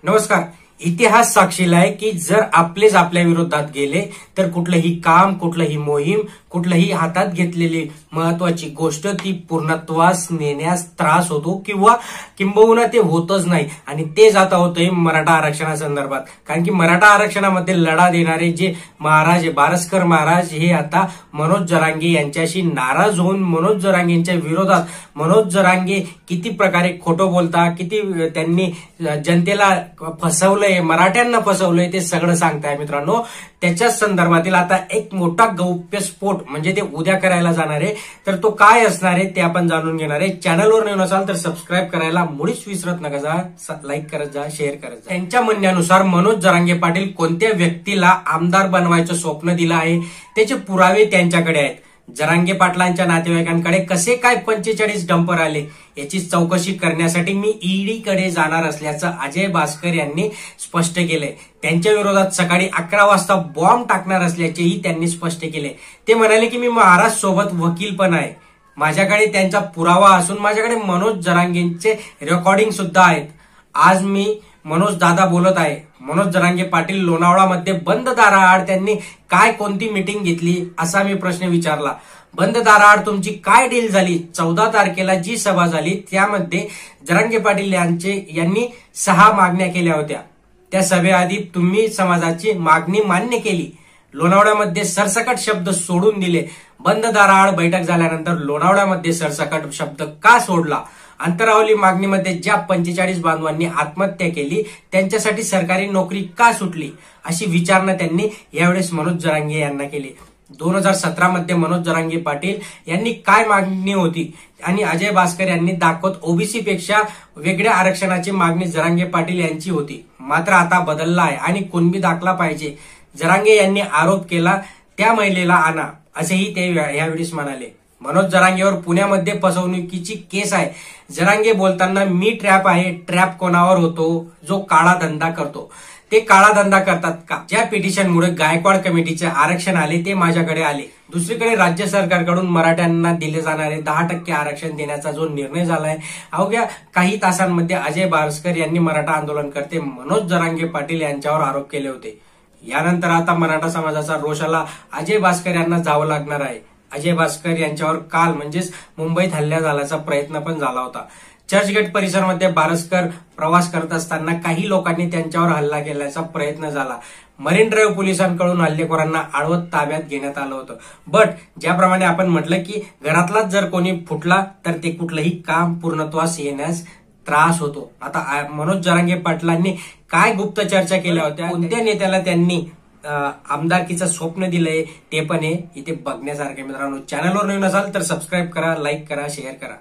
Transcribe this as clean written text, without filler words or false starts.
नमस्कार. इतिहास साक्षीला आहे की जर आपलेच आपल्या विरोधात गेले तर कुठलंही काम, कुठलंही मोहीम, कुठलंही हातात घेतलेली महत्वाची गोष्ट ती पूर्णत्वास नेण्यास त्रास होतो किंवा किंबहुना ते होतच नाही. आणि तेच आता होतंय मराठा आरक्षणासंदर्भात. कारण की मराठा आरक्षणामध्ये लढा देणारे जे महाराज आहे, बारस्कर महाराज, हे आता मनोज जरांगे यांच्याशी नाराज होऊन मनोज जरांगे यांच्या विरोधात मनोज जरांगे किती प्रकारे खोटं बोलता, किती त्यांनी जनतेला फसवलंय, मराठ्यांना फसवलंय, ते सगळं सांगताय मित्रांनो. त्याच्याच संदर्भातील आता एक मोठा गौप्यस्फोट म्हणजे ते उद्या करायला जाणार आहे. तर तो काय असणार आहे ते आपण जाणून घेणार आहे. चॅनलवर नवीन असाल तर सबस्क्राईब करायला मुळीच विसरत नका जा. लाईक करत जा, शेअर करत जा. त्यांच्या म्हणण्यानुसार मनोज जरांगे पाटील कोणत्या व्यक्तीला आमदार बनवायचं स्वप्न दिलं आहे त्याचे पुरावे त्यांच्याकडे आहेत. जरांगे पाटलांच्या नातेवाईकांकडे कसे काय 45 डंपर आले याची चौकशी करण्यासाठी मी ईडी कडे जाणार असल्याचं अजय भास्कर यांनी स्पष्ट केलंय. त्यांच्या विरोधात सकाळी 11 वाजता बॉम्ब टाकणार असल्याचेही त्यांनी स्पष्ट केले. ते म्हणाले की मी महाराज सोबत वकील पण आहे, माझ्याकडे त्यांचा पुरावा असून माझ्याकडे मनोज जरांगेंचे रेकॉर्डिंग सुद्धा आहेत. आज मी मनोज दादा बोलत आहे. मनोज जरांगे पाटील लोणावळामध्ये बंद दाराआड त्यांनी काय कोणती मीटिंग घेतली असा मी प्रश्न विचारला. बंद दाराआड तुमची काय डील झाली? 14 तारखेला जी सभा झाली त्यामध्ये जरांगे पाटील यांनी 6 मागण्या केल्या होत्या. त्या सभेआधी तुम्ही समाजाची मागणी मान्य केली. लोणावळ्यामध्ये सरसकट शब्द सोडून दिले. बंद दाराआड बैठक झाल्यानंतर लोणावळ्यामध्ये सरसकट शब्द का सोडला? अंतरावली मागणीमध्ये ज्या 45 बांधवांनी आत्महत्या केली त्यांच्यासाठी सरकारी नोकरी का सुटली अशी विचारणा त्यांनी यावेळेस मनोज जरांगे यांना केली. 2017 मध्ये मनोज जरांगे पाटील यांनी काय मागणी होती आणि अजय भास्कर यांनी दाखवत ओबीसी पेक्षा वेगळ्या आरक्षणाची मागणी जरांगे पाटील यांची होती. मात्र आता बदलला आहे आणि कुणबी दाखला पाहिजे. जरांगे यांनी आरोप केला त्या महिलेला आणा असेही ते यावेळेस म्हणाले. मनोज जरांगेवर पुण्यामध्ये फसवणुकीची केस आहे. जरांगे बोलताना मी ट्रॅप आहे. ट्रॅप कोणावर होतो? जो काळा धंदा करतो. ते काळा धंदा करतात का? ज्या पिटिशनमुळे गायकवाड कमिटीचे आरक्षण आले ते माझ्याकडे आले. दुसरीकडे राज्य सरकारकडून मराठ्यांना दिले जाणारे 10% आरक्षण देण्याचा जो निर्णय झालाय, अवघ्या काही तासांमध्ये अजय भास्कर यांनी मराठा आंदोलनकर्ते मनोज जरांगे पाटील यांच्यावर आरोप केले होते. यानंतर आता मराठा समाजाचा रोषाला अजय भास्कर यांना जावं लागणार आहे. अजय भास्कर यांच्यावर काल म्हणजेच मुंबईत हल्ला झाल्याचा प्रयत्न पण झाला होता. चर्चगेट परिसरामध्ये भास्कर प्रवास करत असताना काही लोकांनी त्यांच्यावर हल्ला केल्याचा प्रयत्न झाला. मरीन ड्राईव्ह पोलिसांकडून हल्लेखोरांना आळवत ताब्यात घेण्यात आलं होतं. बट ज्याप्रमाणे आपण म्हटलं की घरातलाच जर कोणी फुटला तर ते कुठलंही काम पूर्णत्वास येण्यास त्रास होतो. आता मनोज जरांगे पाटलांनी काय गुप्त चर्चा केल्या होत्या, कोणत्या नेत्याला त्यांनी आमदारकीचं स्वप्न दिलंय ते पण आहे इथे बघण्यासारखं. मित्रांनो, चॅनलवर नवीन असाल तर सबस्क्राईब करा, लाईक करा, शेअर करा.